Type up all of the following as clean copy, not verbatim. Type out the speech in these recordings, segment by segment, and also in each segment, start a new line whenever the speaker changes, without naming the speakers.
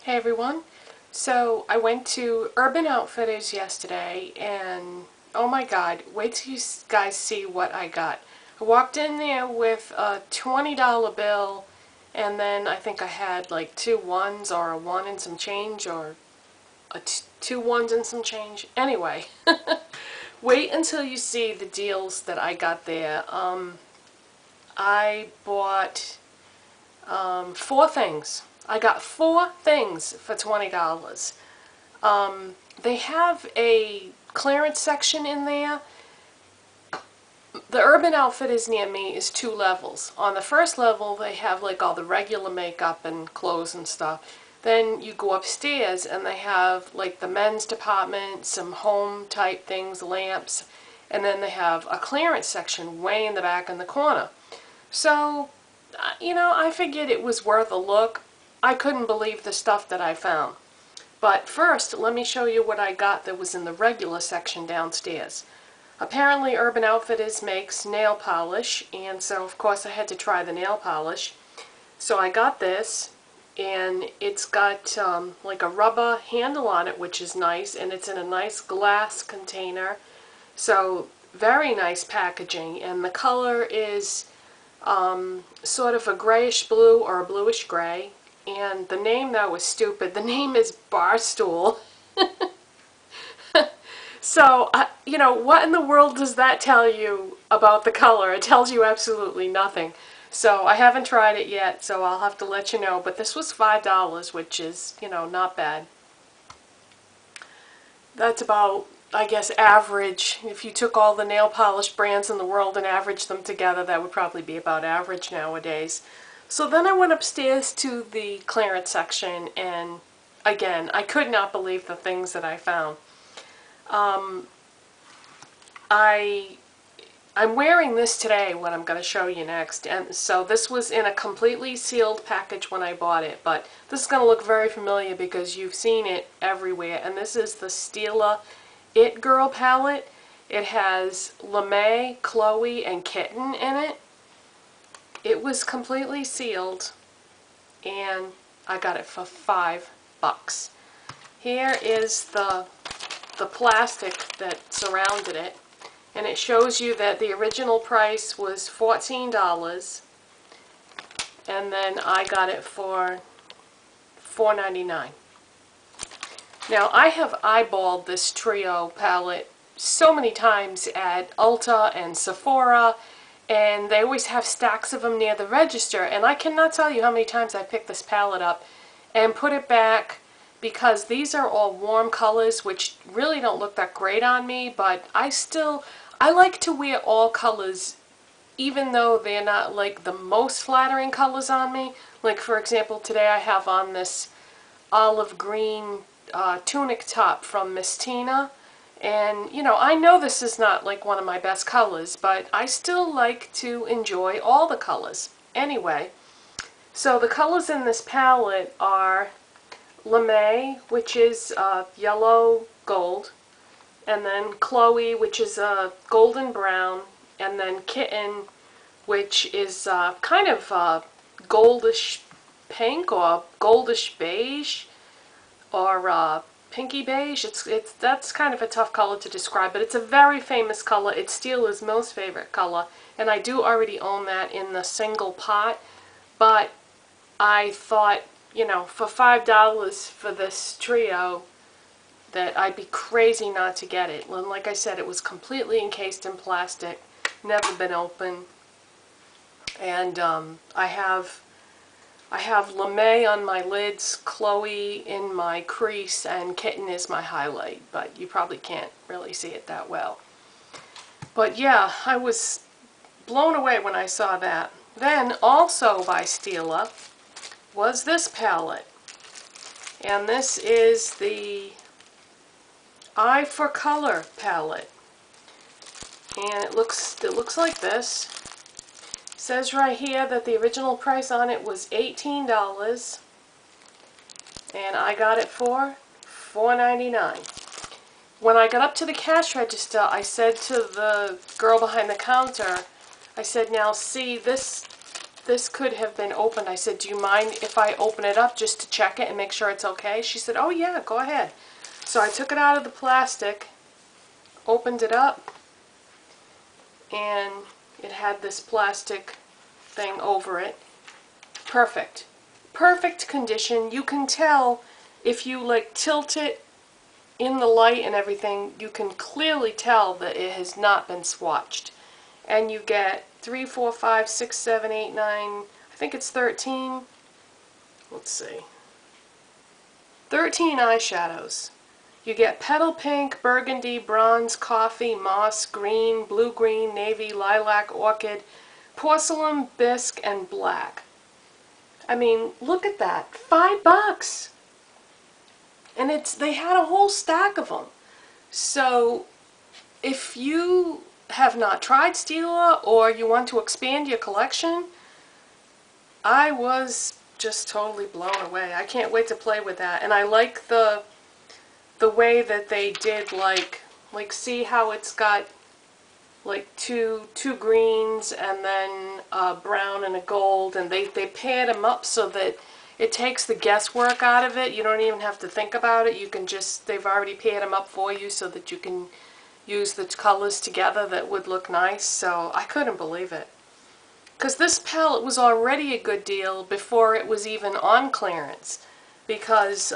Hey everyone. So I went to Urban Outfitters yesterday and oh my god, wait till you guys see what I got. I walked in there with a $20 bill and then I think I had like two ones or a one and some change or two ones and some change. Anyway, wait until you see the deals that I got there. I bought four things. I got four things for $20. They have a clearance section in there. The Urban Outfitters near me is two levels. On the first level, they have like all the regular makeup and clothes and stuff. Then you go upstairs and they have like the men's department, some home type things, lamps, and then they have a clearance section way in the back in the corner. So, I figured it was worth a look. I couldn't believe the stuff that I found. But first, let me show you what I got that was in the regular section downstairs. Apparently Urban Outfitters makes nail polish, and so of course I had to try the nail polish. So I got this, and it's got like a rubber handle on it, which is nice, and it's in a nice glass container. So very nice packaging, and the color is sort of a grayish blue or a bluish gray. And the name, that was stupid. The name is Barstool. So, what in the world does that tell you about the color? It tells you absolutely nothing. So I haven't tried it yet, so I'll have to let you know. But this was $5, which is, not bad. That's about, I guess, average. If you took all the nail polish brands in the world and averaged them together, that would probably be about average nowadays. So then I went upstairs to the clearance section, and again, I could not believe the things that I found. I'm wearing this today, what I'm going to show you next, and so this was in a completely sealed package when I bought it, but this is going to look very familiar because you've seen it everywhere, and this is the Stila It Girl palette. It has LeMay, Chloe, and Kitten in it. It was completely sealed, and I got it for $5. Here is the plastic that surrounded it, and it shows you that the original price was $14, and then I got it for $4.99. Now, I have eyeballed this trio palette so many times at Ulta and Sephora, and they always have stacks of them near the register, and I cannot tell you how many times I picked this palette up and put it back because these are all warm colors which really don't look that great on me, but I like to wear all colors even though they're not like the most flattering colors on me. Like for example, today I have on this olive green tunic top from Miss Tina. And, I know this is not like one of my best colors, but I still like to enjoy all the colors. Anyway, so the colors in this palette are LeMay, which is yellow gold, and then Chloe, which is golden brown, and then Kitten, which is kind of goldish pink or goldish beige or pinky beige. That's kind of a tough color to describe, but it's a very famous color. It's Stila's most favorite color, and I do already own that in the single pot, but I thought, for $5 for this trio, that I'd be crazy not to get it. And like I said, it was completely encased in plastic, never been opened, and I have LeMay on my lids, Chloe in my crease, and Kitten is my highlight, but you probably can't really see it that well. But yeah, I was blown away when I saw that. Then, also by Stila, was this palette. And this is the Eye for Color palette. And it looks like this. It says right here that the original price on it was $18, and I got it for $4.99. When I got up to the cash register, I said to the girl behind the counter, I said, now see, this this could have been opened. I said, do you mind if I open it up just to check it and make sure it's okay? She said, oh yeah, go ahead. So I took it out of the plastic, opened it up, and it had this plastic thing over it. Perfect. Perfect condition. You can tell if you like tilt it in the light and everything, you can clearly tell that it has not been swatched. And you get 3, 4, 5, 6, 7, 8, 9, I think it's 13. Let's see. 13 eyeshadows. You get petal pink, burgundy, bronze, coffee, moss, green, blue-green, navy, lilac, orchid, porcelain, bisque, and black. I mean, look at that. $5. And they had a whole stack of them. So if you have not tried Stila or you want to expand your collection, I was just totally blown away. I can't wait to play with that. And I like the way that they did, like see how it's got like two greens and then a brown and a gold, and they paired them up so that it takes the guesswork out of it. You don't even have to think about it. You can just, they've already paired them up for you so that you can use the colors together that would look nice. So I couldn't believe it. Because this palette was already a good deal before it was even on clearance. Because,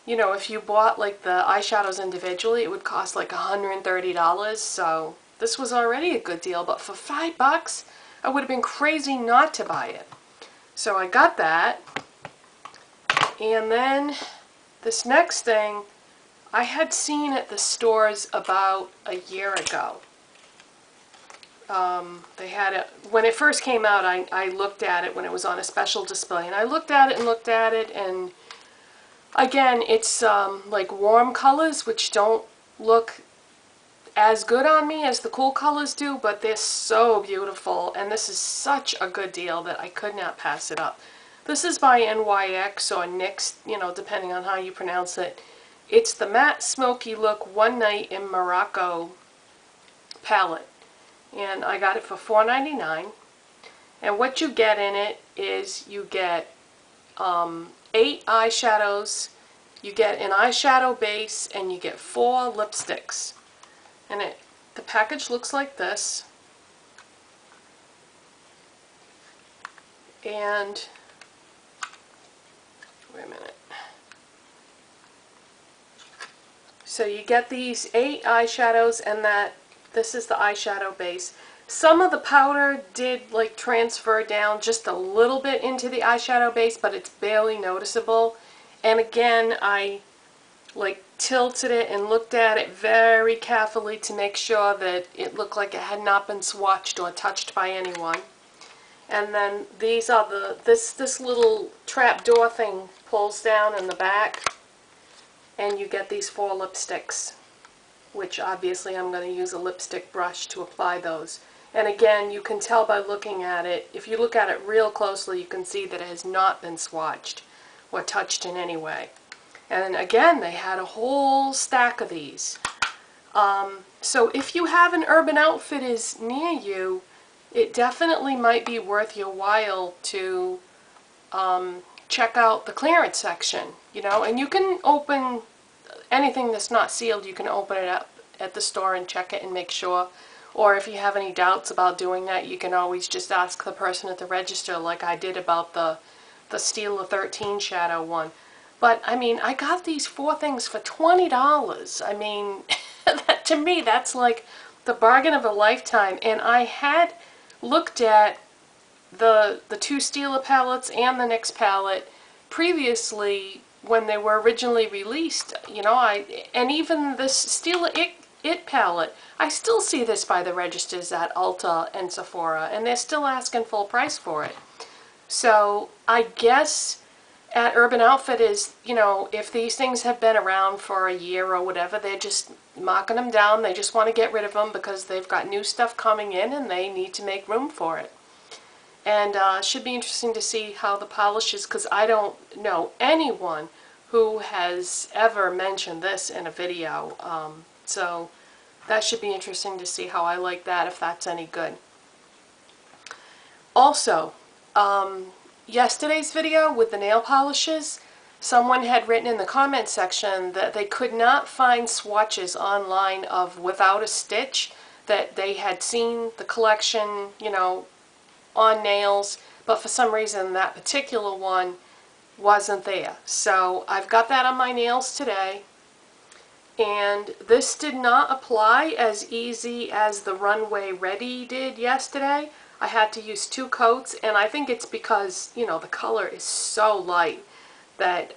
you know, if you bought like the eyeshadows individually, it would cost like $130. So this was already a good deal. But for $5, I would have been crazy not to buy it. So I got that. And then this next thing I had seen at the stores about a year ago. They had it, when it first came out, I looked at it when it was on a special display. And I looked at it, and again, it's like warm colors, which don't look as good on me as the cool colors do, but they're so beautiful. And this is such a good deal that I could not pass it up. This is by NYX or NYX, you know, depending on how you pronounce it. It's the Matte Smoky Look One Night in Morocco palette. And I got it for $4.99. And what you get in it is you get 8 eyeshadows, you get an eyeshadow base, and you get 4 lipsticks. And the package looks like this. And, wait a minute. So you get these 8 eyeshadows, and this is the eyeshadow base. Some of the powder did like transfer down just a little bit into the eyeshadow base, but it's barely noticeable. And again, I like tilted it and looked at it very carefully to make sure that it looked like it had not been swatched or touched by anyone. And then these are this little trap door thing pulls down in the back, and you get these 4 lipsticks, which obviously I'm going to use a lipstick brush to apply those. And again, you can tell by looking at it, if you look at it real closely, you can see that it has not been swatched or touched in any way. And again, they had a whole stack of these. So if you have an Urban Outfitters near you, it definitely might be worth your while to check out the clearance section, you know. And you can open anything that's not sealed, you can open it up at the store and check it and make sure. Or if you have any doubts about doing that, you can always just ask the person at the register, like I did about the Stila 13 shadow one. But I mean, I got these 4 things for $20. I mean, to me, that's like the bargain of a lifetime. And I had looked at the 2 Stila palettes and the NYX palette previously when they were originally released, you know. And even this Stila It palette, I still see this by the registers at Ulta and Sephora, and they're still asking full price for it. So I guess at Urban Outfitters, you know, if these things have been around for a year or whatever, they're just marking them down. They just want to get rid of them because they've got new stuff coming in and they need to make room for it. And it should be interesting to see how the polish is, because I don't know anyone who has ever mentioned this in a video. So that should be interesting to see how I like that, if that's any good. Also, yesterday's video with the nail polishes, someone had written in the comment section that they could not find swatches online of without a stitch, that they had seen the collection, you know, on nails, but for some reason that particular one wasn't there. So I've got that on my nails today, and this did not apply as easy as the Runway Ready did yesterday. I had to use 2 coats, and I think it's because, you know, the color is so light that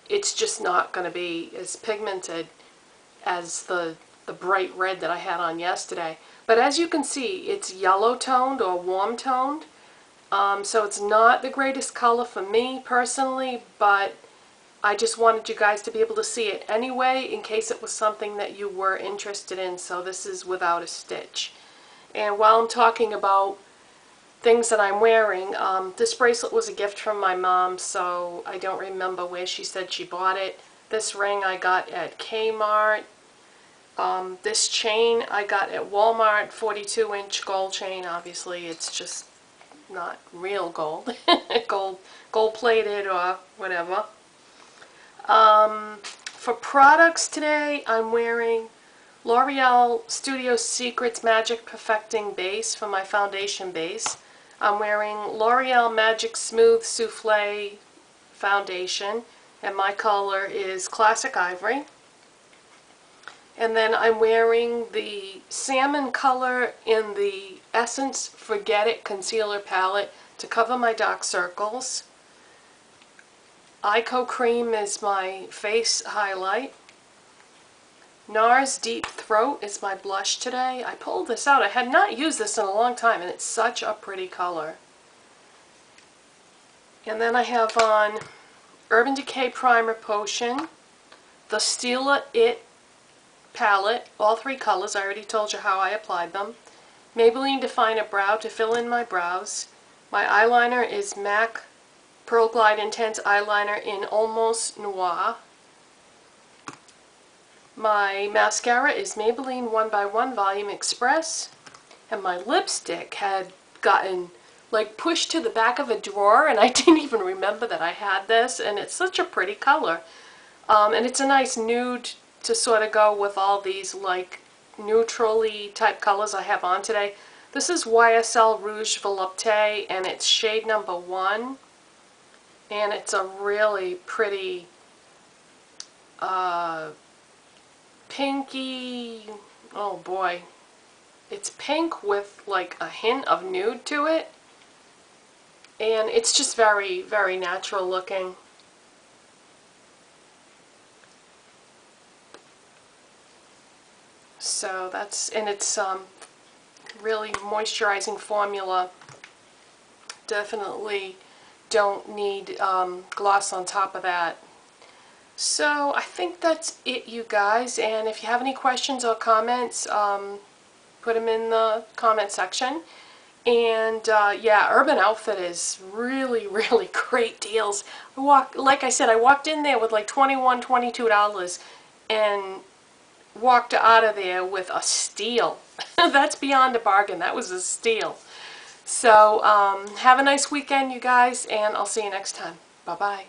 it's just not going to be as pigmented as the bright red that I had on yesterday. But as you can see, it's yellow toned or warm toned. So it's not the greatest color for me personally, but I just wanted you guys to be able to see it anyway in case it was something that you were interested in. So this is without a stitch. And while I'm talking about things that I'm wearing, this bracelet was a gift from my mom, so I don't remember where she said she bought it. This ring I got at Kmart. This chain I got at Walmart, 42-inch gold chain. Obviously it's just not real gold, gold plated or whatever. For products today, I'm wearing L'Oreal Studio Secrets Magic Perfecting Base for my foundation base. I'm wearing L'Oreal Magic Smooth Souffle Foundation, and my color is Classic Ivory. And then I'm wearing the salmon color in the Essence Forget It Concealer Palette to cover my dark circles. Ico Cream is my face highlight. NARS Deep Throat is my blush today. I pulled this out. I had not used this in a long time, and it's such a pretty color. And then I have on Urban Decay Primer Potion, the Stila It palette, all 3 colors. I already told you how I applied them. Maybelline Definer Brow to fill in my brows. My eyeliner is MAC Pearl Glide Intense Eyeliner in Almost Noir. My mascara is Maybelline 1x1 Volume Express. And my lipstick had gotten like pushed to the back of a drawer, and I didn't even remember that I had this, and it's such a pretty color. And it's a nice nude to sort of go with all these like neutrally type colors I have on today. This is YSL Rouge Volupté, and it's shade number 1. And it's a really pretty pinky, oh boy, it's pink with like a hint of nude to it, and it's just very, very natural looking. So that's, and it's really moisturizing formula. Definitely don't need gloss on top of that. So I think that's it, you guys, and if you have any questions or comments, put them in the comment section. And yeah, Urban Outfitters really, really great deals. Like I said, I walked in there with like $21, $22 and walked out of there with a steal. That's beyond a bargain. That was a steal. So have a nice weekend, you guys, and I'll see you next time. Bye-bye.